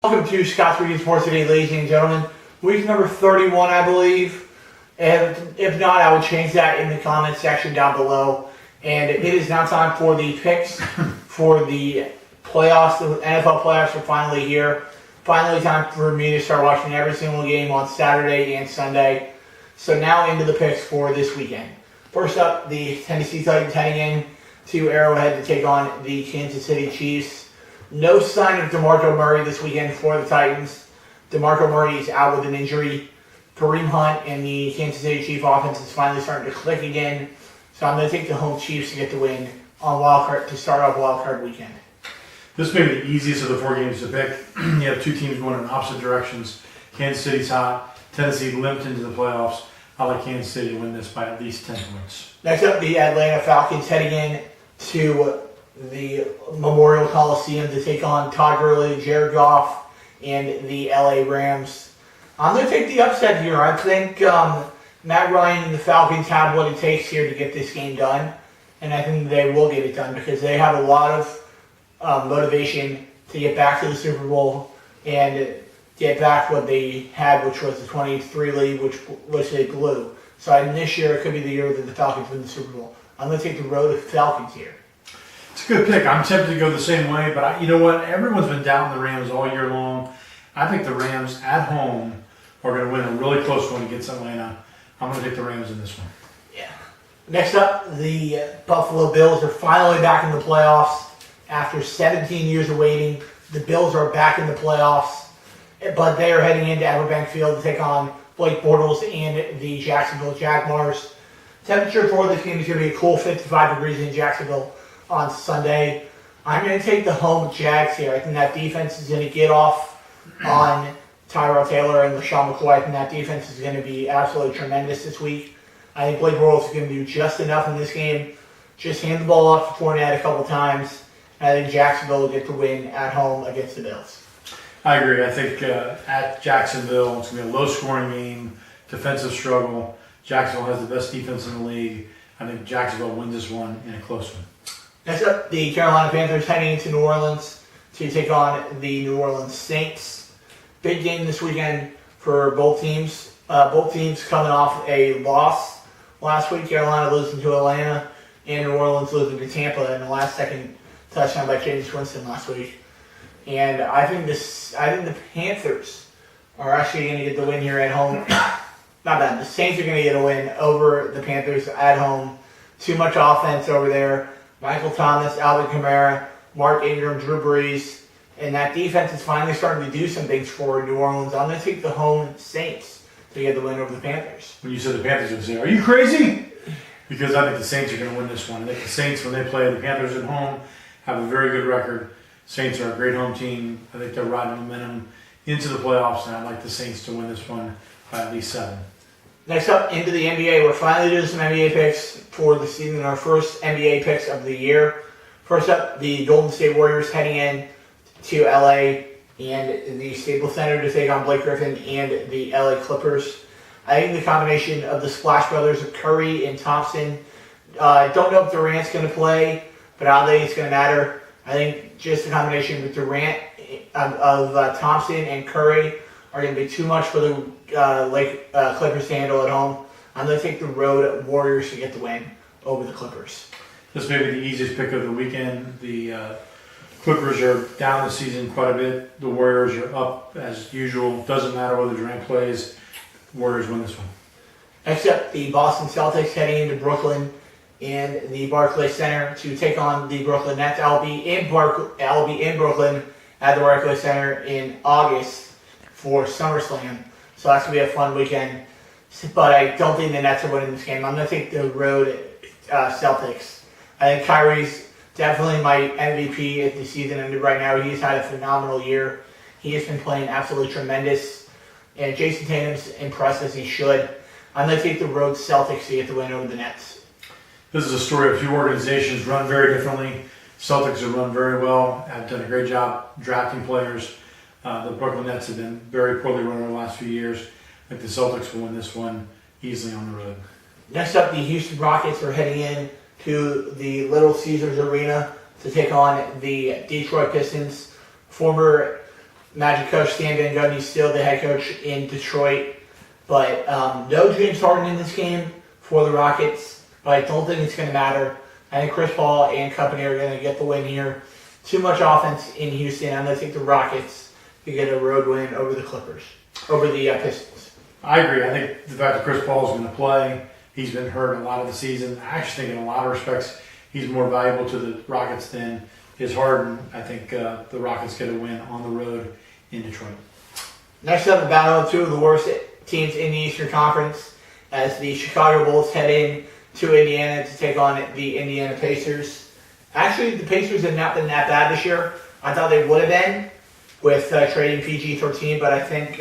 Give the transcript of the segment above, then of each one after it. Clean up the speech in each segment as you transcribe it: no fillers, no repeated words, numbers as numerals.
Welcome to Scott's Weekend Sports Today, ladies and gentlemen. Week number 31, I believe. And if not, I will change that in the comments section down below. And it is now time for the picks for the playoffs. The NFL playoffs are finally here. Finally time for me to start watching every single game on Saturday and Sunday. So now into the picks for this weekend. First up, the Tennessee Titans heading in to Arrowhead to take on the Kansas City Chiefs. No sign of DeMarco Murray this weekend for the Titans. DeMarco Murray is out with an injury. Kareem Hunt and the Kansas City Chiefs offense is finally starting to click again. So I'm going to take the home Chiefs to get the win on Wild Card to start off Wild Card weekend. This may be the easiest of the four games to pick. You have two teams going in opposite directions. Kansas City's hot. Tennessee limped into the playoffs. I like Kansas City to win this by at least 10 points. Next up, the Atlanta Falcons heading in to the Memorial Coliseum to take on Todd Gurley, Jared Goff, and the LA Rams. I'm going to take the upset here. I think Matt Ryan and the Falcons have what it takes here to get this game done, and I think they will get it done because they have a lot of motivation to get back to the Super Bowl and get back what they had, which was the 23 lead, which they blew. So I think this year it could be the year that the Falcons win the Super Bowl. I'm going to take the road of Falcons here. It's a good pick. I'm tempted to go the same way, but you know what? Everyone's been doubting the Rams all year long. I think the Rams at home are going to win a really close one against Atlanta. I'm going to take the Rams in this one. Yeah. Next up, the Buffalo Bills are finally back in the playoffs. After 17 years of waiting, the Bills are back in the playoffs, but they are heading into Everbank Field to take on Blake Bortles and the Jacksonville Jaguars. Temperature for this game is going to be a cool 55 degrees in Jacksonville on Sunday. I'm going to take the home Jags here. I think that defense is going to get off on Tyrod Taylor and LaShawn McCoy. I think that defense is going to be absolutely tremendous this week. I think Blake Bortles is going to do just enough in this game. Just hand the ball off to Fournette a couple times. And I think Jacksonville will get the win at home against the Bills. I agree. I think at Jacksonville, it's going to be a low-scoring game, defensive struggle. Jacksonville has the best defense in the league. I think Jacksonville wins this one in a close one. Next up, the Carolina Panthers heading into New Orleans to take on the New Orleans Saints. Big game this weekend for both teams. Both teams coming off a loss last week. Carolina losing to Atlanta and New Orleans losing to Tampa in the last-second touchdown by Jameis Winston last week. And I think the Panthers are actually going to get the win here at home. Not bad. The Saints are going to get a win over the Panthers at home. Too much offense over there. Michael Thomas, Alvin Kamara, Mark Ingram, Drew Brees, and that defense is finally starting to do some things for New Orleans. I'm going to take the home Saints to get the win over the Panthers. When you said the Panthers, I would say, are you crazy? Because I think the Saints are going to win this one. I think the Saints, when they play the Panthers at home, have a very good record. Saints are a great home team. I think they're riding momentum into the playoffs, and I'd like the Saints to win this one by at least 7. Next up, into the NBA. We're finally doing some NBA picks for the season, our first NBA picks of the year. First up, the Golden State Warriors heading in to LA and the Staples Center to take on Blake Griffin and the LA Clippers. I think the combination of the Splash Brothers of Curry and Thompson, don't know if Durant's going to play, but I don't think it's going to matter. I think just the combination with Durant, of Thompson and Curry are going to be too much for the Clippers to handle at home. I'm going to take the road Warriors to get the win over the Clippers. This may be the easiest pick of the weekend. The Clippers are down this season quite a bit. The Warriors are up as usual. Doesn't matter whether Durant plays. Warriors win this one. Next up, the Boston Celtics heading into Brooklyn and the Barclays Center to take on the Brooklyn Nets. I'll be in Brooklyn at the Barclays Center in August for SummerSlam. So that's going to be a fun weekend. But I don't think the Nets are winning this game. I'm going to take the road Celtics. I think Kyrie's definitely my MVP at the season ended right now. He's had a phenomenal year. He has been playing absolutely tremendous. And Jason Tatum's impressed as he should. I'm going to take the road Celtics to get the win over the Nets. This is a story of two organizations run very differently. Celtics have run very well, have done a great job drafting players. The Brooklyn Nets have been very poorly run over the last few years. I think the Celtics will win this one easily on the road. Next up, the Houston Rockets are heading in to the Little Caesars Arena to take on the Detroit Pistons. Former Magic coach Stan Van Gundy still the head coach in Detroit. But no James Harden in this game for the Rockets. But I don't think it's going to matter. I think Chris Paul and company are going to get the win here. Too much offense in Houston. I'm going to take the Rockets to get a road win over the Clippers, over the Pistons. I agree. I think the fact that Chris Paul is going to play, he's been hurt a lot of the season. I actually think in a lot of respects he's more valuable to the Rockets than is Harden. I think the Rockets get a win on the road in Detroit. Next up, the battle of two of the worst teams in the Eastern Conference as the Chicago Bulls head in to Indiana to take on the Indiana Pacers. Actually, the Pacers have not been that bad this year. I thought they would have been with trading PG-13, but I think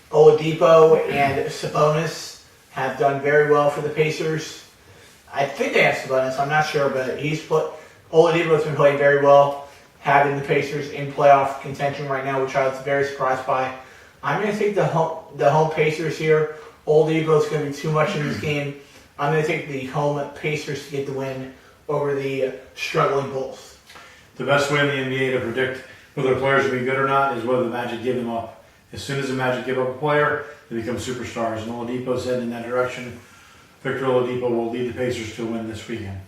Oladipo and Sabonis have done very well for the Pacers. I think they have Sabonis, I'm not sure, but Oladipo's been playing very well, having the Pacers in playoff contention right now, which I was very surprised by. I'm going to take the home Pacers here. Oladipo's going to be too much in this game. I'm going to take the home Pacers to get the win over the struggling Bulls. The best way in the NBA to predict whether players will be good or not is whether the Magic give them up. As soon as the Magic give up a player, they become superstars. And Oladipo's heading in that direction. Victor Oladipo will lead the Pacers to a win this weekend.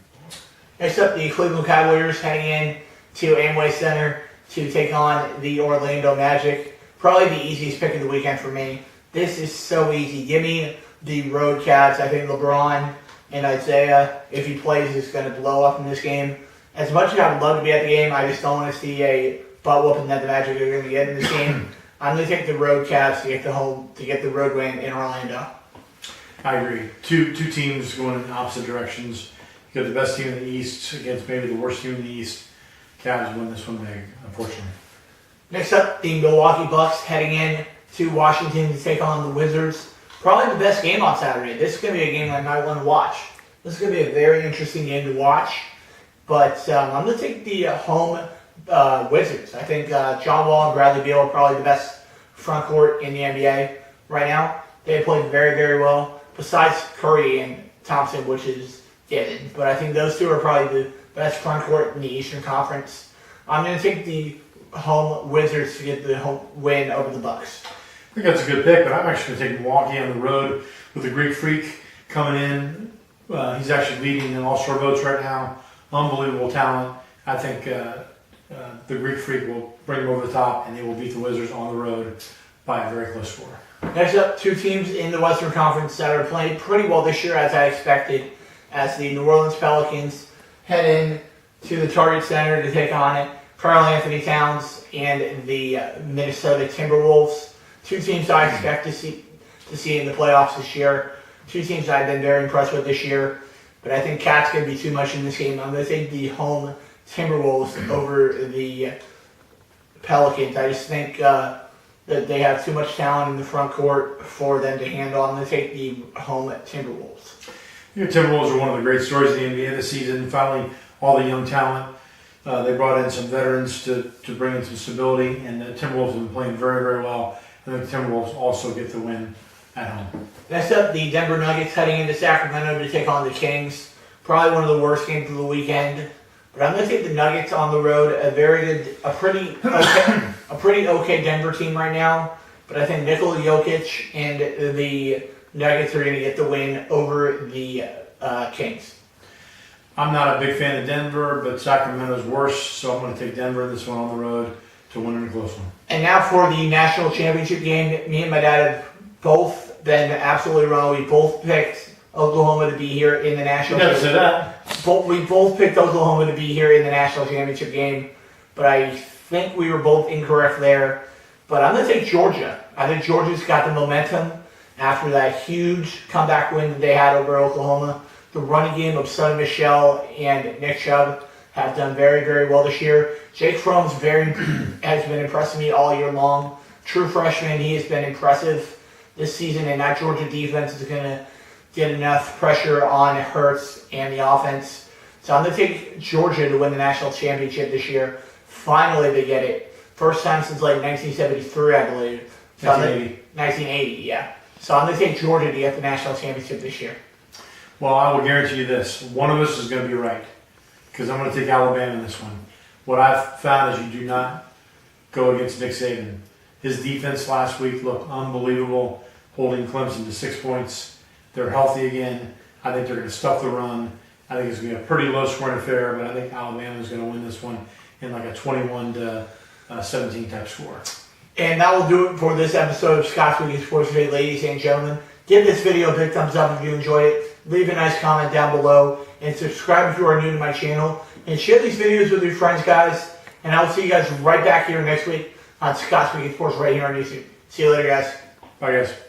Next up, the Cleveland Cavaliers heading in to Amway Center to take on the Orlando Magic. Probably the easiest pick of the weekend for me. This is so easy. Give me the road Cavs. I think LeBron and Isaiah, if he plays, is going to blow up in this game. As much as I would love to be at the game, I just don't want to see a butt whooping that the Magic are going to get in this game. I'm going to take the road Cavs to get the road win in Orlando. I agree. Two teams going in opposite directions. You got the best team in the East against maybe the worst team in the East. Cavs win this one big, unfortunately. Next up, the Milwaukee Bucks heading in to Washington to take on the Wizards. Probably the best game on Saturday. This is going to be a game I might want to watch. This is going to be a very interesting game to watch. But I'm going to take the home Wizards. I think John Wall and Bradley Beal are probably the best front court in the NBA right now. They have played very, very well. Besides Curry and Thompson, which is given. But I think those two are probably the best front court in the Eastern Conference. I'm going to take the home Wizards to get the home win over the Bucks. I think that's a good pick, but I'm actually going to take Milwaukee on the road with the Greek Freak coming in. He's actually leading in all-star votes right now. Unbelievable talent. I think the Greek Freak will bring him over the top, and they will beat the Wizards on the road by a very close score. Next up, two teams in the Western Conference that are playing pretty well this year, as I expected, as the New Orleans Pelicans head in to the Target Center to take on Karl Anthony Towns and the Minnesota Timberwolves. Two teams I expect to see in the playoffs this year. Two teams I've been very impressed with this year. But I think Cat's going to be too much in this game. I'm going to take the home Timberwolves over the Pelicans. I just think that they have too much talent in the front court for them to handle. I'm going to take the home Timberwolves. Your Timberwolves are one of the great stories of the NBA this season. Finally, all the young talent. They brought in some veterans to bring in some stability, and the Timberwolves have been playing very, very well. I think the Timberwolves also get the win at home. Next up, the Denver Nuggets heading into Sacramento to take on the Kings. Probably one of the worst games of the weekend. But I'm going to take the Nuggets on the road. A pretty okay Denver team right now. But I think Nikola Jokic and the Nuggets are going to get the win over the Kings. I'm not a big fan of Denver, but Sacramento's worse, so I'm going to take Denver in this one on the road to win in a close one. And now for the national championship game. Me and my dad have both been absolutely wrong. We both picked Oklahoma to be here in the national championship. You never said that. We both picked Oklahoma to be here in the national championship game, but I think we were both incorrect there. But I'm going to take Georgia. I think Georgia's got the momentum after that huge comeback win that they had over Oklahoma. The running game of Sonny Michel and Nick Chubb have done very, very well this year. Jake Fromm's has been impressing me all year long. True freshman, he has been impressive this season, and that Georgia defense is going to get enough pressure on Hurts and the offense. So I'm going to take Georgia to win the national championship this year. Finally, they get it. First time since like 1973, I believe. So 1980, yeah. So I'm going to take Georgia to get the national championship this year. Well, I will guarantee you this. One of us is going to be right, because I'm going to take Alabama in this one. What I've found is you do not go against Nick Saban. His defense last week looked unbelievable, holding Clemson to 6 points. They're healthy again. I think they're going to stuff the run. I think it's going to be a pretty low-scoring affair, but I think Alabama's going to win this one in like a 21-17 type score. And that will do it for this episode of Scott's Weekly Sports Today, ladies and gentlemen. Give this video a big thumbs up if you enjoyed it. Leave a nice comment down below. And subscribe if you are new to my channel. And share these videos with your friends, guys. And I will see you guys right back here next week on Scott's Weekly Sports right here on YouTube. See you later, guys. Bye, guys.